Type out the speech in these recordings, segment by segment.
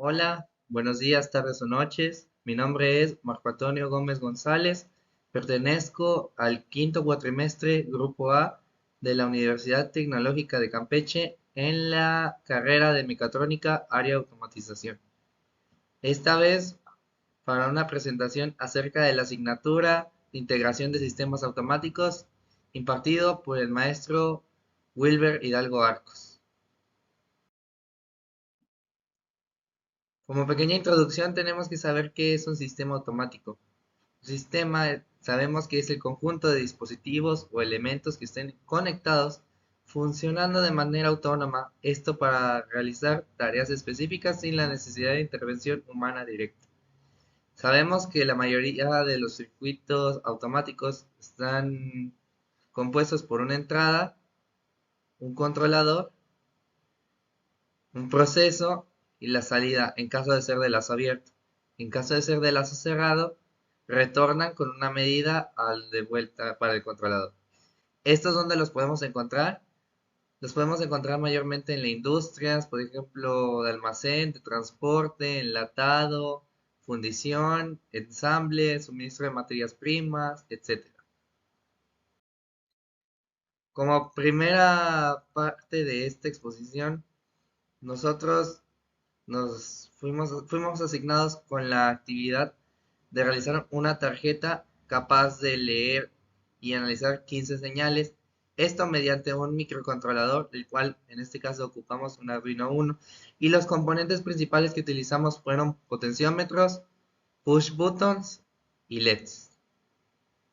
Hola, buenos días, tardes o noches. Mi nombre es Marco Antonio Gómez González. Pertenezco al quinto cuatrimestre, Grupo A, de la Universidad Tecnológica de Campeche en la carrera de Mecatrónica, área de automatización. Esta vez para una presentación acerca de la asignatura de Integración de Sistemas Automáticos impartido por el maestro Wilber Hidalgo Arcos. Como pequeña introducción tenemos que saber qué es un sistema automático. Un sistema sabemos que es el conjunto de dispositivos o elementos que estén conectados funcionando de manera autónoma, esto para realizar tareas específicas sin la necesidad de intervención humana directa. Sabemos que la mayoría de los circuitos automáticos están compuestos por una entrada, un controlador, un proceso y la salida en caso de ser de lazo abierto. En caso de ser de lazo cerrado, retornan con una medida al de vuelta para el controlador. ¿Estos dónde los podemos encontrar? Los podemos encontrar mayormente en las industrias, por ejemplo, de almacén, de transporte, enlatado, fundición, ensamble, suministro de materias primas, etc. Como primera parte de esta exposición, nosotros fuimos asignados con la actividad de realizar una tarjeta capaz de leer y analizar 15 señales. Esto mediante un microcontrolador, el cual en este caso ocupamos un Arduino Uno. Y los componentes principales que utilizamos fueron potenciómetros, push buttons y LEDs.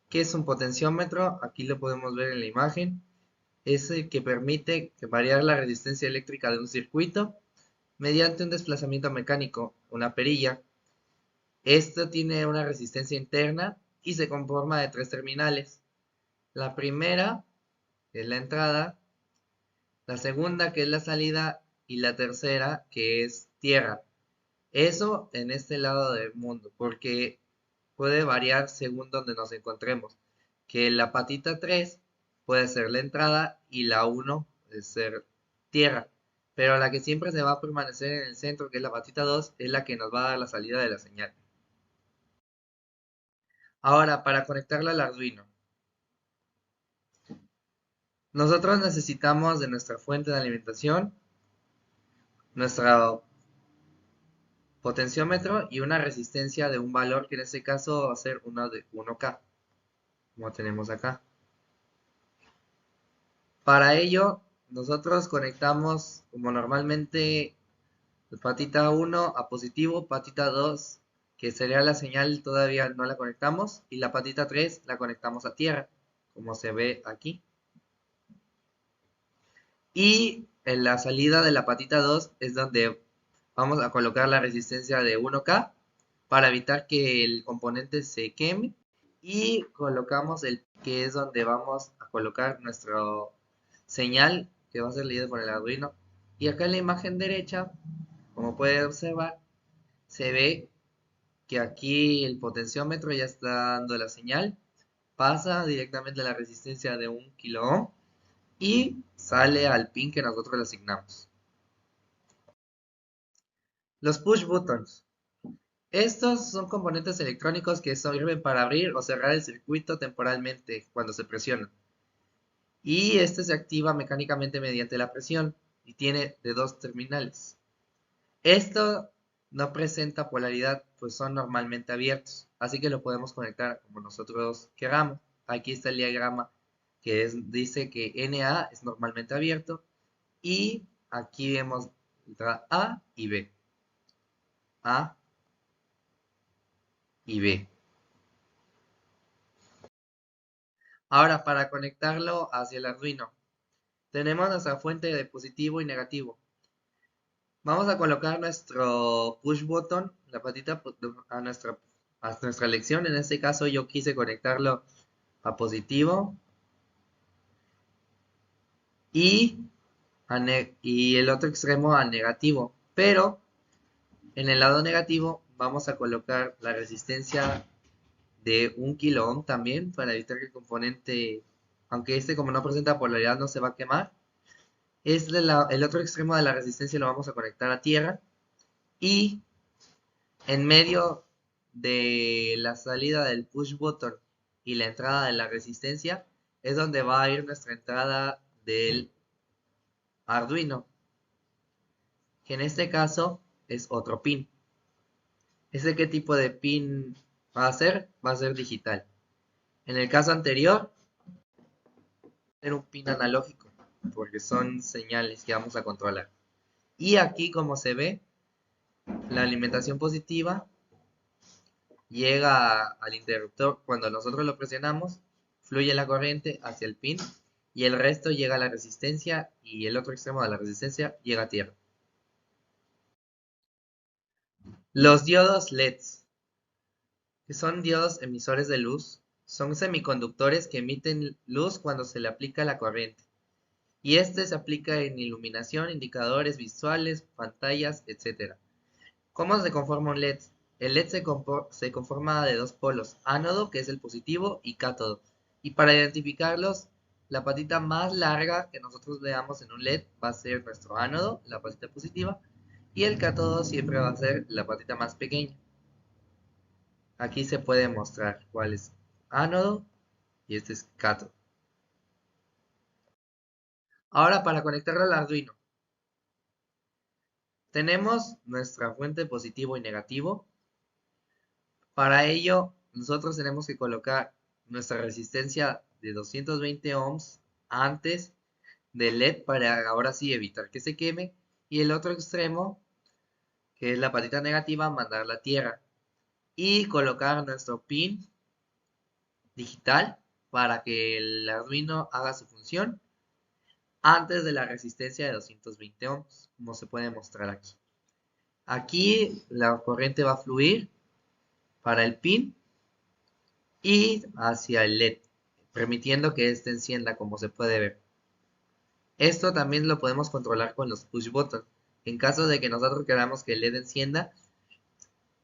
¿Qué es un potenciómetro? Aquí lo podemos ver en la imagen. Es el que permite variar la resistencia eléctrica de un circuito mediante un desplazamiento mecánico, una perilla. Esto tiene una resistencia interna y se conforma de tres terminales. La primera es la entrada, la segunda que es la salida y la tercera que es tierra. Eso en este lado del mundo, porque puede variar según donde nos encontremos. Que la patita 3 puede ser la entrada y la uno puede ser tierra. Pero la que siempre se va a permanecer en el centro, que es la patita 2 es la que nos va a dar la salida de la señal. Ahora, para conectarla al Arduino. Nosotros necesitamos de nuestra fuente de alimentación, nuestro potenciómetro y una resistencia de un valor que en este caso va a ser uno de 1K, como tenemos acá. Para ello, nosotros conectamos como normalmente patita 1 a positivo, patita 2 que sería la señal todavía no la conectamos y la patita 3 la conectamos a tierra, como se ve aquí. Y en la salida de la patita 2 es donde vamos a colocar la resistencia de 1K para evitar que el componente se queme. Y colocamos el que es donde vamos a colocar nuestra señal que va a ser leída por el Arduino. Y acá en la imagen derecha, como puede observar, se ve que aquí el potenciómetro ya está dando la señal. Pasa directamente a la resistencia de 1 kilo ohm y sale al pin que nosotros le asignamos. Los push buttons. Estos son componentes electrónicos que sirven para abrir o cerrar el circuito temporalmente cuando se presionan. Y este se activa mecánicamente mediante la presión y tiene de dos terminales. Esto no presenta polaridad, pues son normalmente abiertos, así que lo podemos conectar como nosotros queramos. Aquí está el diagrama dice que NA es normalmente abierto y aquí vemos letra A y B. A y B. Ahora, para conectarlo hacia el Arduino, tenemos nuestra fuente de positivo y negativo. Vamos a colocar nuestro push button, la patita a nuestra elección. En este caso yo quise conectarlo a positivo y, y el otro extremo a negativo. Pero en el lado negativo vamos a colocar la resistencia de 1 kilo ohm también para evitar que el componente, aunque este como no presenta polaridad no se va a quemar. El otro extremo de la resistencia lo vamos a conectar a tierra Y en medio de la salida del push button y la entrada de la resistencia es donde va a ir nuestra entrada del Arduino, que en este caso es otro pin. ¿Ese qué tipo de pin va a ser? Va a ser digital. En el caso anterior, era un pin analógico, porque son señales que vamos a controlar. Y aquí, como se ve, la alimentación positiva llega al interruptor cuando nosotros lo presionamos, fluye la corriente hacia el pin y el resto llega a la resistencia y el otro extremo de la resistencia llega a tierra. Los diodos LEDs, que son diodos emisores de luz, son semiconductores que emiten luz cuando se le aplica la corriente. Y este se aplica en iluminación, indicadores visuales, pantallas, etc. ¿Cómo se conforma un LED? El LED se conforma de dos polos, ánodo, que es el positivo, y cátodo. Y para identificarlos, la patita más larga que nosotros veamos en un LED va a ser nuestro ánodo, la patita positiva, y el cátodo siempre va a ser la patita más pequeña. Aquí se puede mostrar cuál es ánodo y este es cátodo. Ahora para conectarlo al Arduino, tenemos nuestra fuente positivo y negativo. Para ello, nosotros tenemos que colocar nuestra resistencia de 220 ohms antes del LED para ahora sí evitar que se queme. Y el otro extremo, que es la patita negativa, mandarla a tierra. Y colocar nuestro pin digital para que el Arduino haga su función antes de la resistencia de 220 ohms, como se puede mostrar aquí. Aquí la corriente va a fluir para el pin y hacia el LED, permitiendo que éste encienda como se puede ver. Esto también lo podemos controlar con los push buttons. En caso de que nosotros queramos que el LED encienda,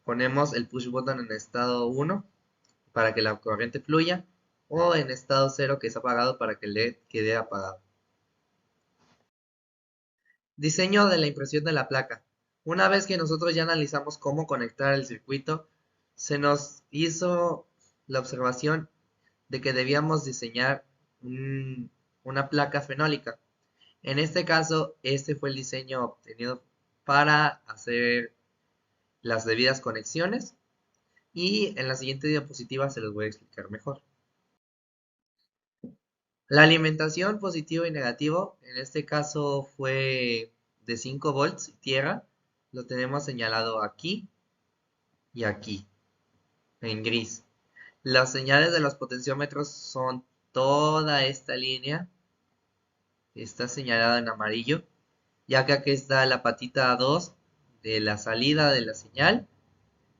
ponemos el push button en estado 1 para que la corriente fluya o en estado 0 que es apagado para que el LED quede apagado. Diseño de la impresión de la placa. Una vez que nosotros ya analizamos cómo conectar el circuito, se nos hizo la observación de que debíamos diseñar una placa fenólica. En este caso, este fue el diseño obtenido para hacer las debidas conexiones y en la siguiente diapositiva se los voy a explicar mejor. La alimentación positivo y negativo, en este caso fue de 5 volts tierra, lo tenemos señalado aquí y aquí, en gris. Las señales de los potenciómetros son toda esta línea, está señalada en amarillo, ya que aquí está la patita 2 de la salida de la señal,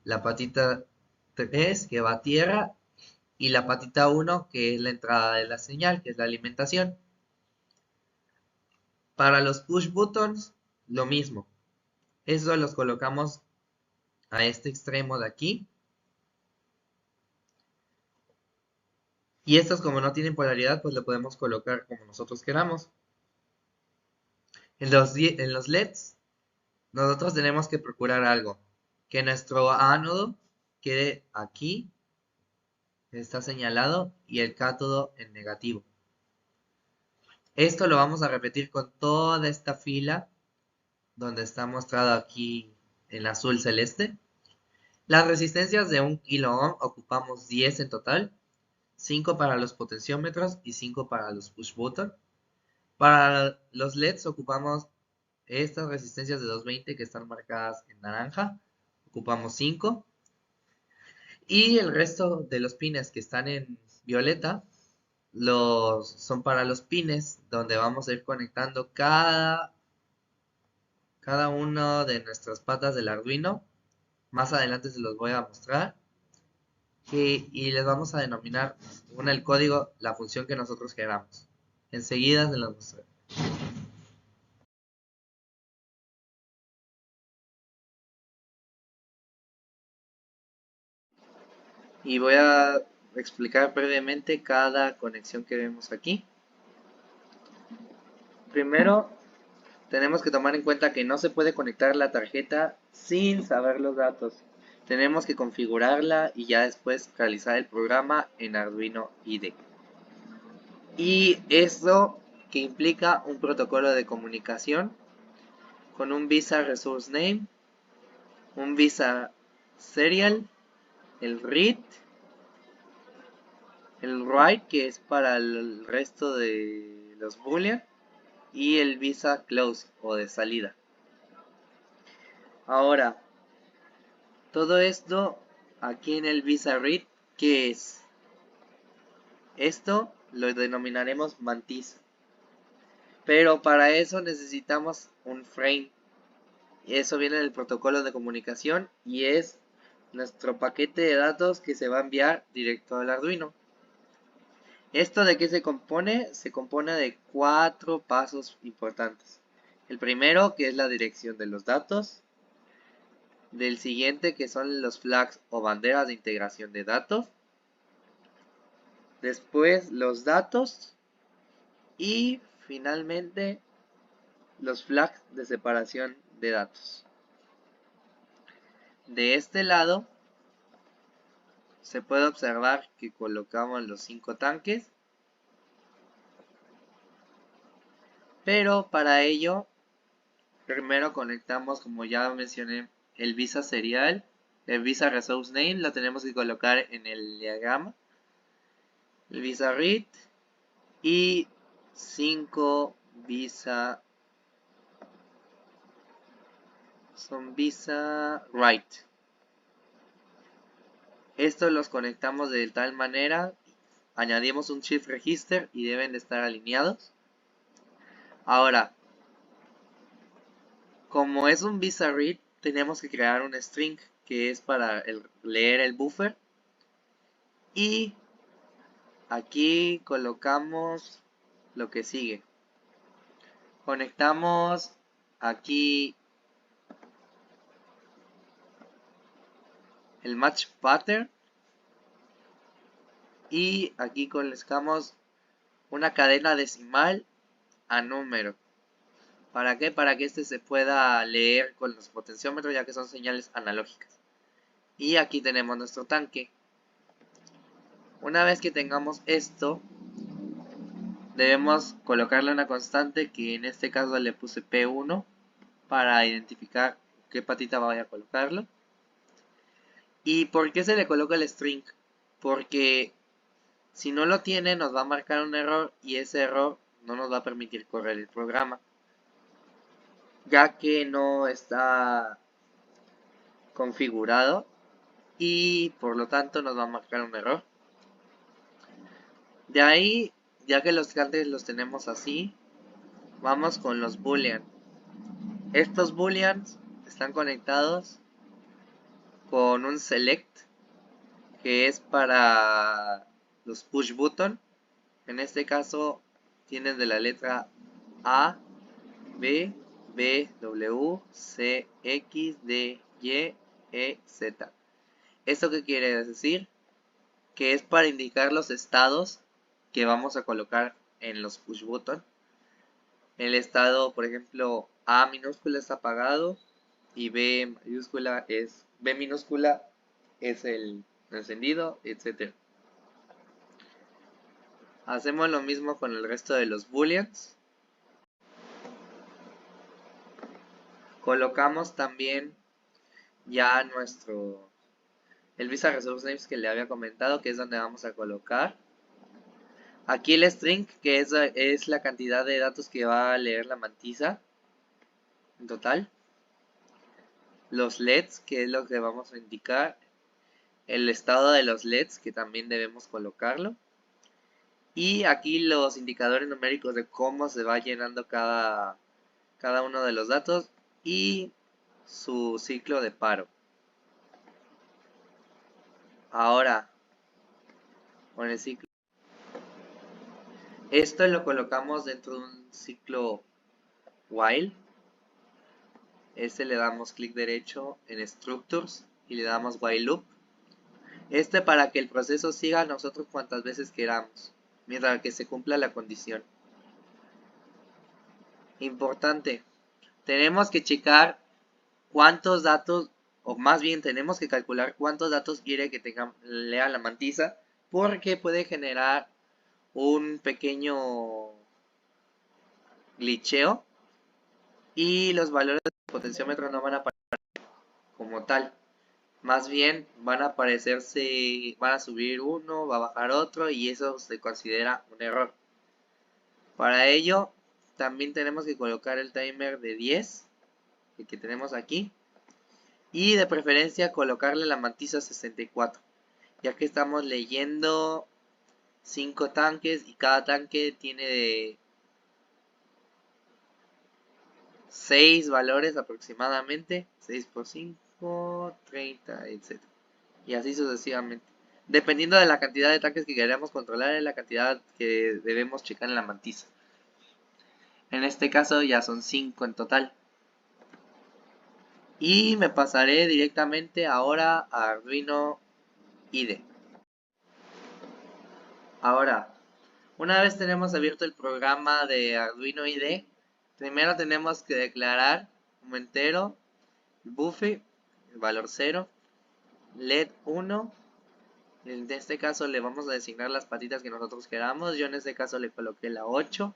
la patita 3 que va a tierra y la patita 1 que es la entrada de la señal, que es la alimentación. Para los push buttons, lo mismo. Eso los colocamos a este extremo de aquí. Y estos como no tienen polaridad, pues lo podemos colocar como nosotros queramos. En los LEDs, nosotros tenemos que procurar algo. Que nuestro ánodo quede aquí, está señalado, y el cátodo en negativo. Esto lo vamos a repetir con toda esta fila, donde está mostrado aquí en azul celeste. Las resistencias de 1 kilo ohm ocupamos 10 en total, 5 para los potenciómetros y 5 para los push button. Para los LEDs ocupamos estas resistencias de 220 que están marcadas en naranja, ocupamos 5. Y el resto de los pines que están en violeta son para los pines donde vamos a ir conectando cada uno de nuestras patas del Arduino. Más adelante se los voy a mostrar. Y les vamos a denominar según el código la función que nosotros queramos. Enseguida se los mostraré. Y voy a explicar brevemente cada conexión que vemos aquí. Primero tenemos que tomar en cuenta que no se puede conectar la tarjeta sin saber los datos. Tenemos que configurarla y ya después realizar el programa en Arduino IDE. Y esto que implica un protocolo de comunicación con un Visa Resource Name, un Visa Serial, el read, el write que es para el resto de los boolean y el Visa Close o de salida. Ahora, todo esto aquí en el Visa read, ¿qué es? Esto lo denominaremos mantis. Pero para eso necesitamos un frame. Y eso viene del protocolo de comunicación y es nuestro paquete de datos que se va a enviar directo al Arduino. ¿Esto de qué se compone? Se compone de 4 pasos importantes. El primero, que es la dirección de los datos. Del siguiente, que son los flags o banderas de integración de datos. Después, los datos. Y finalmente, los flags de separación de datos. De este lado, se puede observar que colocamos los 5 tanques. Pero para ello, primero conectamos, como ya mencioné, el Visa Serial. El Visa Resource Name lo tenemos que colocar en el diagrama. El Visa Read. Y 5 Visa... son Visa Write. Estos los conectamos de tal manera. Añadimos un Shift Register y deben de estar alineados. Ahora, como es un Visa Read, tenemos que crear un string que es para leer el buffer. Y aquí colocamos lo que sigue. Conectamos aquí el match pattern. Y aquí colocamos una cadena decimal a número. ¿Para qué? Para que este se pueda leer con los potenciómetros, ya que son señales analógicas. Y aquí tenemos nuestro tanque. Una vez que tengamos esto, debemos colocarle una constante que en este caso le puse P1 para identificar qué patita vaya a colocarlo. ¿Y por qué se le coloca el string? Porque si no lo tiene nos va a marcar un error y ese error no nos va a permitir correr el programa, ya que no está configurado y por lo tanto nos va a marcar un error. De ahí, ya que los cantes los tenemos así, vamos con los boolean. Estos booleans están conectados con un select que es para los push button. En este caso tienen de la letra A, B, B, W, C, X, D, Y, E, Z. ¿Esto qué quiere decir? Que es para indicar los estados que vamos a colocar en los push button. El estado, por ejemplo, A minúscula es apagado y B minúscula es el encendido, etc. Hacemos lo mismo con el resto de los booleans. Colocamos también ya el Visa Resource Names que le había comentado, que es donde vamos a colocar. Aquí el string, que es la cantidad de datos que va a leer la mantisa en total. Los LEDs, que es lo que vamos a indicar. El estado de los LEDs, que también debemos colocarlo. Y aquí los indicadores numéricos de cómo se va llenando cada uno de los datos y su ciclo de paro. Ahora, con el ciclo. Esto lo colocamos dentro de un ciclo while. Le damos clic derecho en Structures y le damos while loop. Para que el proceso siga a nosotros cuantas veces queramos, mientras que se cumpla la condición. Importante, tenemos que checar cuántos datos, o más bien tenemos que calcular cuántos datos quiere que lea la mantiza, porque puede generar un pequeño glitcheo y los valores del potenciómetro no van a aparecer como tal. Más bien van a aparecerse, van a subir uno, va a bajar otro y eso se considera un error. Para ello también tenemos que colocar el timer de 10, el que tenemos aquí, y de preferencia colocarle la mantiza 64, ya que estamos leyendo 5 tanques y cada tanque tiene de 6 valores aproximadamente, 6 por 5, 30, etc. Y así sucesivamente. Dependiendo de la cantidad de tanques que queremos controlar, es la cantidad que debemos checar en la mantiza. En este caso ya son 5 en total. Y me pasaré directamente ahora a Arduino IDE. Ahora, una vez tenemos abierto el programa de Arduino IDE, primero tenemos que declarar como entero el buffer, el valor 0, LED 1. En este caso le vamos a designar las patitas que nosotros queramos. Yo en este caso le coloqué la 8.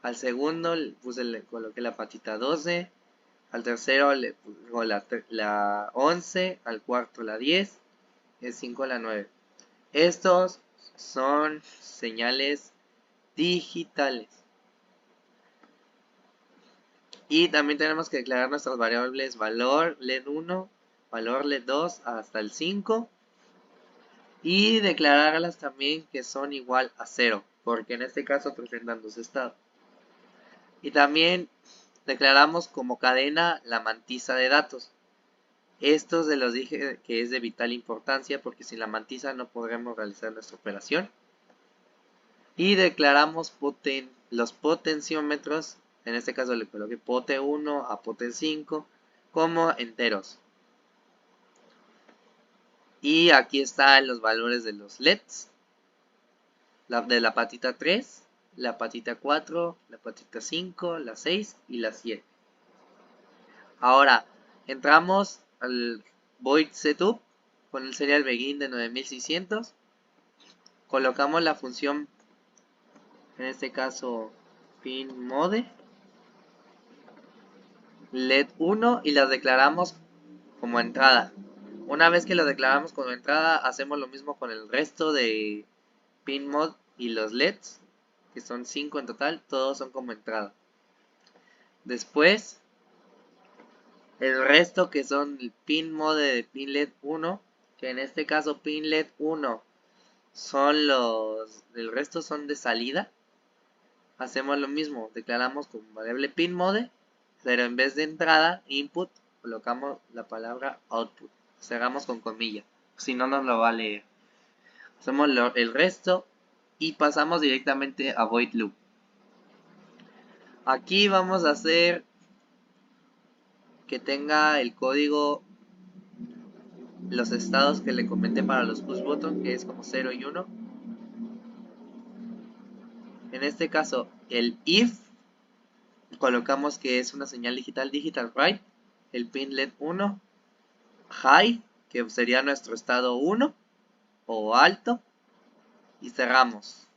Al segundo le coloqué la patita 12. Al tercero le pongo la 11. Al cuarto la 10. El 5 la 9. Estos son señales digitales. Y también tenemos que declarar nuestras variables valor LED 1, valor LED 2 hasta el 5. Y declararlas también que son igual a 0, porque en este caso presentan dos estados. Y también declaramos como cadena la mantiza de datos. Esto se los dije que es de vital importancia porque sin la mantiza no podremos realizar nuestra operación. Y declaramos los potenciómetros, en este caso le coloqué pote 1 a pote 5 como enteros. Y aquí están los valores de los LEDs, de la patita 3, la patita 4, la patita 5, la 6 y la 7. Ahora, entramos al void setup con el serial begin de 9600. Colocamos la función, en este caso, pin mode, LED 1 y las declaramos como entrada. Una vez que lo declaramos como entrada, hacemos lo mismo con el resto de pin mod y los LEDs, que son 5 en total, todos son como entrada. Después, el resto que son el pin mode de pin LED 1, que en este caso pin LED 1 son el resto son de salida. Hacemos lo mismo, declaramos como variable pin mode, pero en vez de entrada, input, colocamos la palabra output. Cerramos con comilla, si no nos lo va a leer. Hacemos el resto y pasamos directamente a void loop. Aquí vamos a hacer que tenga el código, los estados que le comenté para los push button, que es como 0 y 1. En este caso, el if, colocamos que es una señal digital, digital write, el pin LED 1, high, que sería nuestro estado 1 o alto, y cerramos.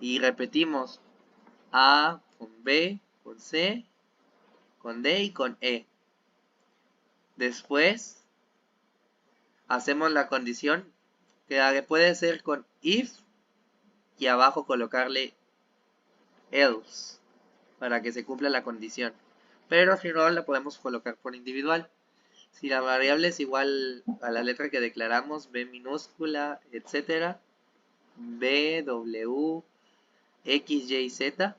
Y repetimos A con B, con C, con D y con E. Después hacemos la condición que puede ser con if y abajo colocarle else para que se cumpla la condición. Pero si no, la podemos colocar por individual. Si la variable es igual a la letra que declaramos, B minúscula, etcétera, B, W, X, Y, Z,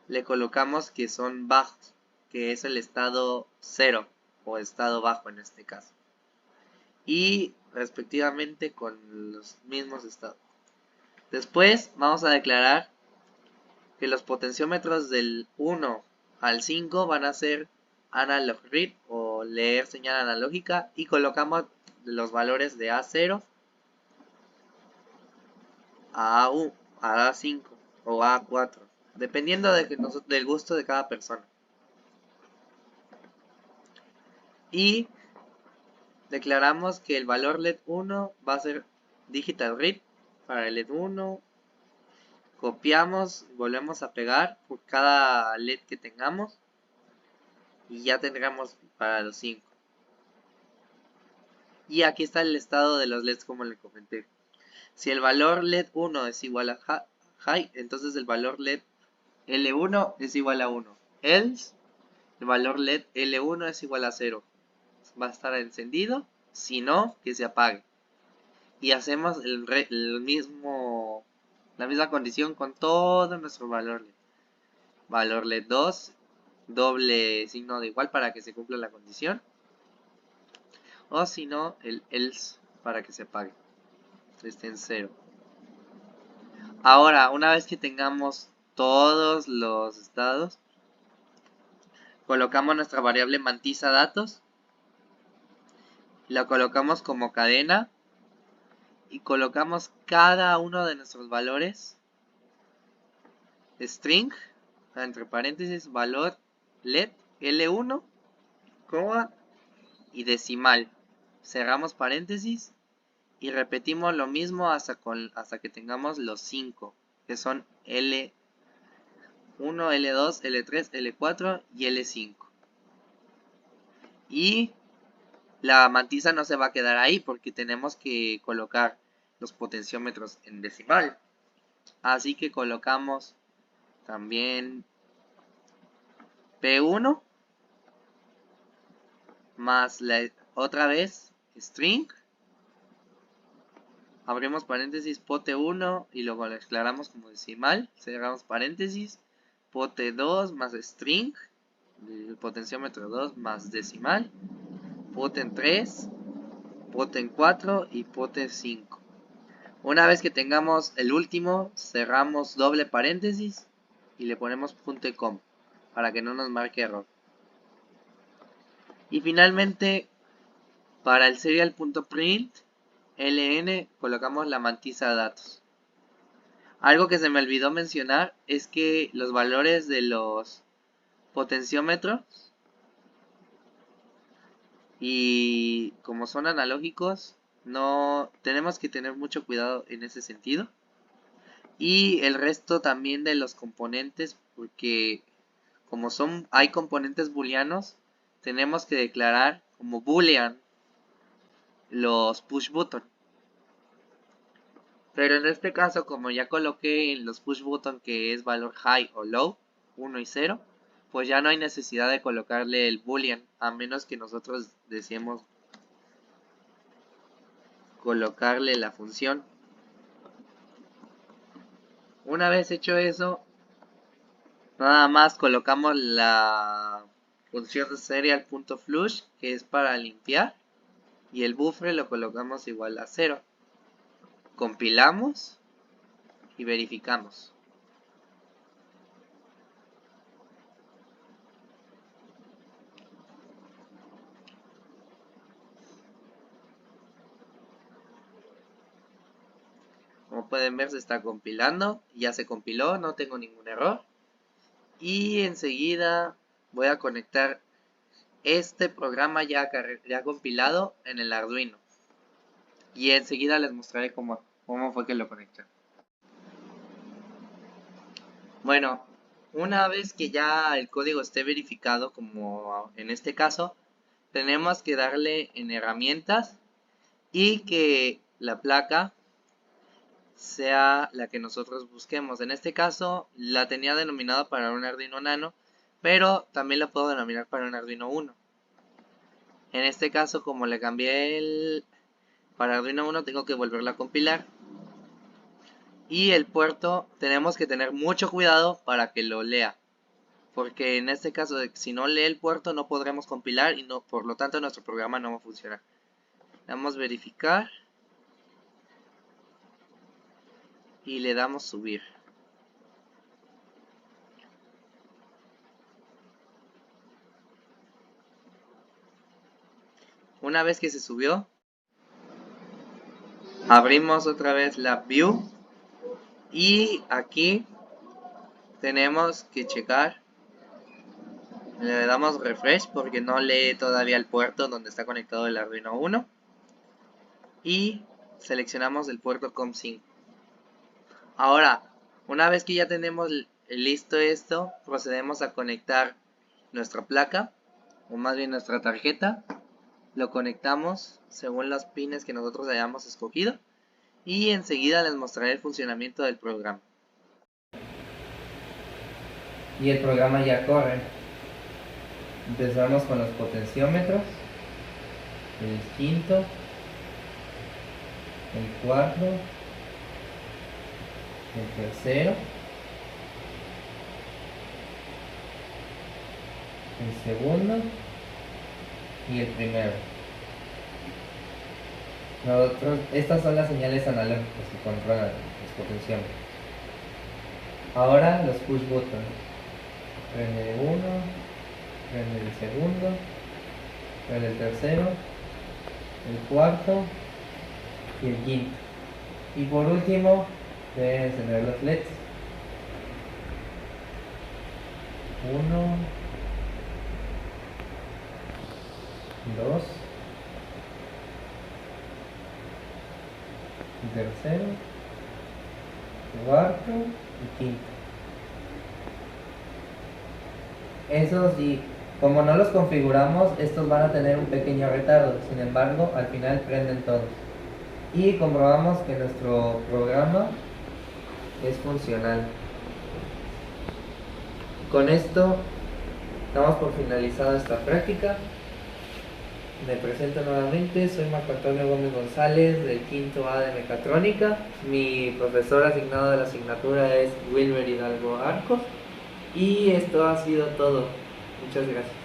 le colocamos que son bajos, que es el estado 0 o estado bajo en este caso. Y respectivamente con los mismos estados. Después vamos a declarar que los potenciómetros del 1 al 5 van a ser analog read o leer señal analógica y colocamos los valores de A0 a A5 o A4. dependiendo del gusto de cada persona. Y declaramos que el valor LED 1 va a ser digital read para el LED 1. Copiamos, volvemos a pegar por cada LED que tengamos. Y ya tendremos para los 5. Y aquí está el estado de los LEDs como le comenté. Si el valor LED 1 es igual a high, entonces el valor LED L1 es igual a 1. Else, el valor LED L1 es igual a 0. Va a estar encendido, si no, que se apague. Y hacemos la misma condición con todo nuestro valor LED. Valor LED 2, doble signo de igual para que se cumpla la condición. O si no, el else para que se apague. Esté en 0. Ahora, una vez que tengamos todos los estados, colocamos nuestra variable mantiza datos, la colocamos como cadena y colocamos cada uno de nuestros valores string, entre paréntesis, valor LED L1, coma y decimal. Cerramos paréntesis y repetimos lo mismo hasta que tengamos los 5, que son L1, L2, L3, L4 y L5. Y la mantiza no se va a quedar ahí porque tenemos que colocar los potenciómetros en decimal. Así que colocamos también P1 más otra vez string. Abrimos paréntesis pote 1 y luego lo declaramos como decimal. Cerramos paréntesis. Pote 2 más string. El potenciómetro 2 más decimal. Poten 3. Poten 4 y poten 5. Una vez que tengamos el último, cerramos doble paréntesis y le ponemos .com para que no nos marque error. Y finalmente, para el serial.print ln colocamos la mantiza datos. Algo que se me olvidó mencionar es que los valores de los potenciómetros, y como son analógicos, no tenemos que tener mucho cuidado en ese sentido. Y el resto también de los componentes, porque como hay componentes booleanos, tenemos que declarar como boolean los push button. Pero en este caso, como ya coloqué en los push button que es valor high o low, 1 y 0, pues ya no hay necesidad de colocarle el boolean, a menos que nosotros deseemos colocarle la función. Una vez hecho eso, nada más colocamos la función de serial.flush, que es para limpiar, y el buffer lo colocamos igual a 0. Compilamos y verificamos. Como pueden ver, se está compilando. Ya se compiló, no tengo ningún error. Y enseguida voy a conectar este programa ya compilado en el Arduino. Y enseguida les mostraré cómo fue que lo conecté. Bueno, una vez que ya el código esté verificado, como en este caso, tenemos que darle en herramientas y que la placa sea la que nosotros busquemos. En este caso la tenía denominada para un Arduino Nano, pero también la puedo denominar para un Arduino Uno. En este caso, como le cambié para Arduino Uno, tengo que volverla a compilar. Y el puerto tenemos que tener mucho cuidado para que lo lea, porque en este caso, si no lee el puerto, no podremos compilar y por lo tanto nuestro programa no va a funcionar. Damos verificar y le damos subir. Una vez que se subió, abrimos otra vez la view y aquí tenemos que checar, le damos refresh porque no lee todavía el puerto donde está conectado el Arduino Uno, y seleccionamos el puerto COM5. Ahora, una vez que ya tenemos listo esto, procedemos a conectar nuestra placa, o más bien nuestra tarjeta. Lo conectamos según los pines que nosotros hayamos escogido, y enseguida les mostraré el funcionamiento del programa. Y el programa ya corre. Empezamos con los potenciómetros, el quinto, el cuarto, el tercero, el segundo y el primero. Estas son las señales analógicas que controlan los potenciómetros. Ahora los push buttons. Prende el uno, prende el segundo, prende el tercero, el cuarto y el quinto. Y por último, deben encender los LEDs. 1, 2, tercero, cuarto y quinto. Eso sí, como no los configuramos, estos van a tener un pequeño retardo. Sin embargo, al final prenden todos. Y comprobamos que nuestro programa es funcional. Con esto damos por finalizada esta práctica. Me presento nuevamente, soy Marco Antonio Gómez González del quinto A de Mecatrónica. Mi profesor asignado de la asignatura es Wilmer Hidalgo Arcos. Y esto ha sido todo. Muchas gracias.